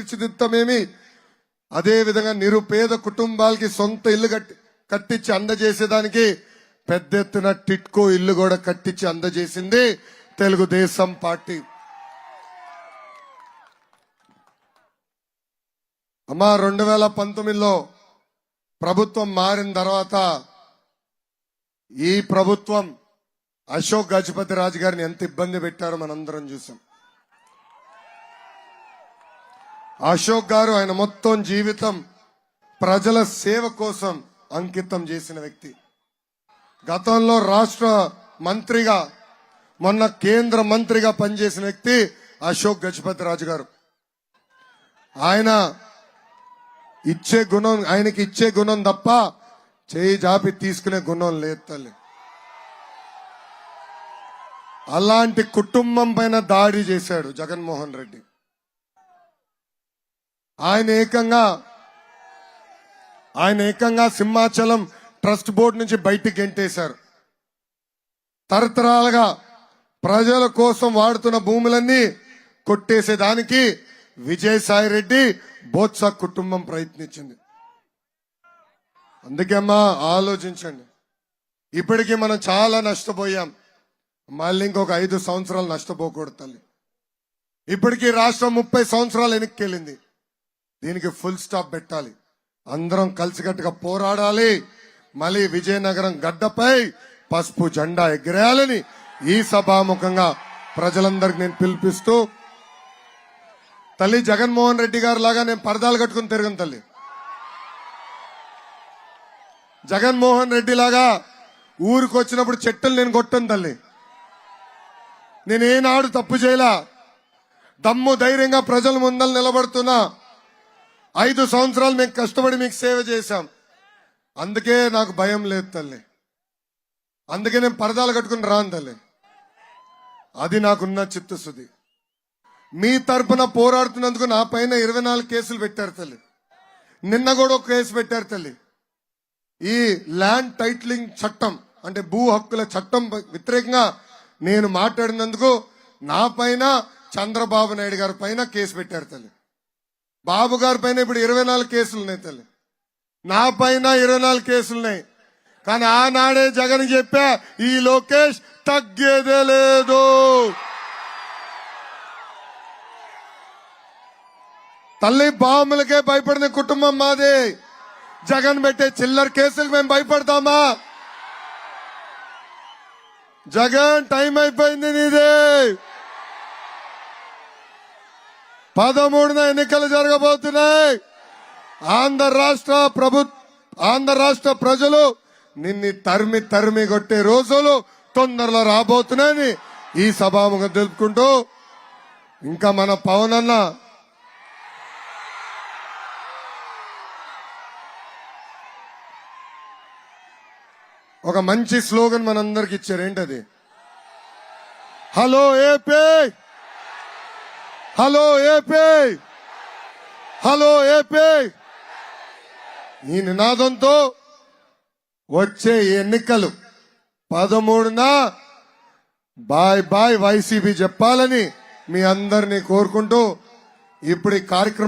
తీర్చిదిద్దమేమి, అదే విధంగా నిరుపేద కుటుంబాలకి సొంత ఇల్లు కట్టించి అందజేసేదానికి పెద్ద ఎత్తున టిట్కో ఇల్లు కూడా కట్టించి అందజేసింది తెలుగుదేశం పార్టీ. అమ్మా 2019లో ప్రభుత్వం మారిన తర్వాత ఈ ప్రభుత్వం అశోక్ గజపతి రాజు గారిని ఎంత ఇబ్బంది పెట్టారో మనందరం చూసాం. అశోక్ గారు ఆయన మొత్తం జీవితం ప్రజల సేవ కోసం అంకితం చేసిన వ్యక్తి. గతంలో రాష్ట్ర మంత్రిగా, మొన్న కేంద్ర మంత్రిగా పనిచేసిన వ్యక్తి అశోక్ గజపతి రాజు గారు. ఆయనకి ఇచ్చే గుణం తప్ప చేయి జాపి తీసుకునే గుణం లేదు తల్లి. అలాంటి కుటుంబం పైన దాడి చేశాడు జగన్మోహన్ రెడ్డి. ఆయన ఏకంగా సింహాచలం ట్రస్ట్ బోర్డు నుంచి బయటికి గెంటేశారు. తరతరాలుగా ప్రజల కోసం వాడుతున్న భూములన్నీ కొట్టేసేదానికి విజయసాయి రెడ్డి బోత్స కుటుంబం ప్రయత్నించింది. అందుకే అమ్మా ఆలోచించండి. ఇప్పటికీ మనం చాలా నష్టపోయాం, మళ్ళీ ఇంకొక 5 సంవత్సరాలు నష్టపోకూడదు తల్లి. ఇప్పటికీ రాష్ట్రం 30 సంవత్సరాలు వెనక్కి. దీనికి ఫుల్ స్టాప్ పెట్టాలి. అందరం కలిసికట్టుగా పోరాడాలి. మళ్ళీ విజయనగరం గడ్డపై పసుపు జెండా ఎగిరేయాలని ఈ సభాముఖంగా ప్రజలందరికీ నేను పిలిపిస్తూ, తల్లి జగన్మోహన్ రెడ్డి గారు లాగా నేను పరదాలు కట్టుకుని తిరగను తల్లి. జగన్మోహన్ రెడ్డి లాగా ఊరికి వచ్చినప్పుడు చెట్టులు నేను కొట్టను తల్లి. నేనేనాడు తప్పు చేయలా. దమ్ము ధైర్యంగా ప్రజల ముందర నిలబడుతున్నా. 5 సంవత్సరాలు మేము కష్టపడి మీకు సేవ చేశాం. అందుకే నాకు భయం లేదు తల్లి. అందుకే నేను పరదాలు కట్టుకుని రాను తల్లి. అది నాకున్న చిత్తశుద్ధి. మీ తరపున పోరాడుతున్నందుకు నా పైన 24 కేసులు పెట్టారు తల్లి. నిన్న కూడా ఒక కేసు పెట్టారు తల్లి. ఈ ల్యాండ్ టైటిలింగ్ చట్టం అంటే భూ హక్కుల చట్టం వ్యతిరేకంగా నేను మాట్లాడినందుకు నా పైన చంద్రబాబు నాయుడు గారి పైన కేసు పెట్టారు తల్లి. బాబు గారి పైన ఇప్పుడు 24 కేసులు ఉన్నాయి తల్లి. నా పైన 24 కేసులున్నాయి. కానీ ఆనాడే జగన్ చెప్పా, ఈ లోకేష్ తగ్గేదే లేదు. తల్లి బాంబులకే భయపడిన కుటుంబం మాది. జగన్ పెట్టే చిల్లర కేసులకు మేము భయపడతామా? జగన్ టైం అయిపోయింది నీదే. 13న ఎన్నికలు జరగబోతున్నాయి. ఆంధ్ర రాష్ట్ర ప్రజలు నిన్ను తరిమి కొట్టే రోజులు తొందరలో రాబోతున్నాయని ఈ సభాముఖం తెలుపుకుంటూ, ఇంకా మన పవన్ అన్న ఒక మంచి స్లోగన్ మనందరికి ఇచ్చారు. ఏంటది? Hello AP, hello AP, hello AP. ఈ నినాదంతో వచ్చే ఎన్నికలు 13న బాయ్ బాయ్ వైసీపీ చెప్పాలని మీ అందరినీ కోరుకుంటూ ఇప్పుడు ఈ కార్యక్రమం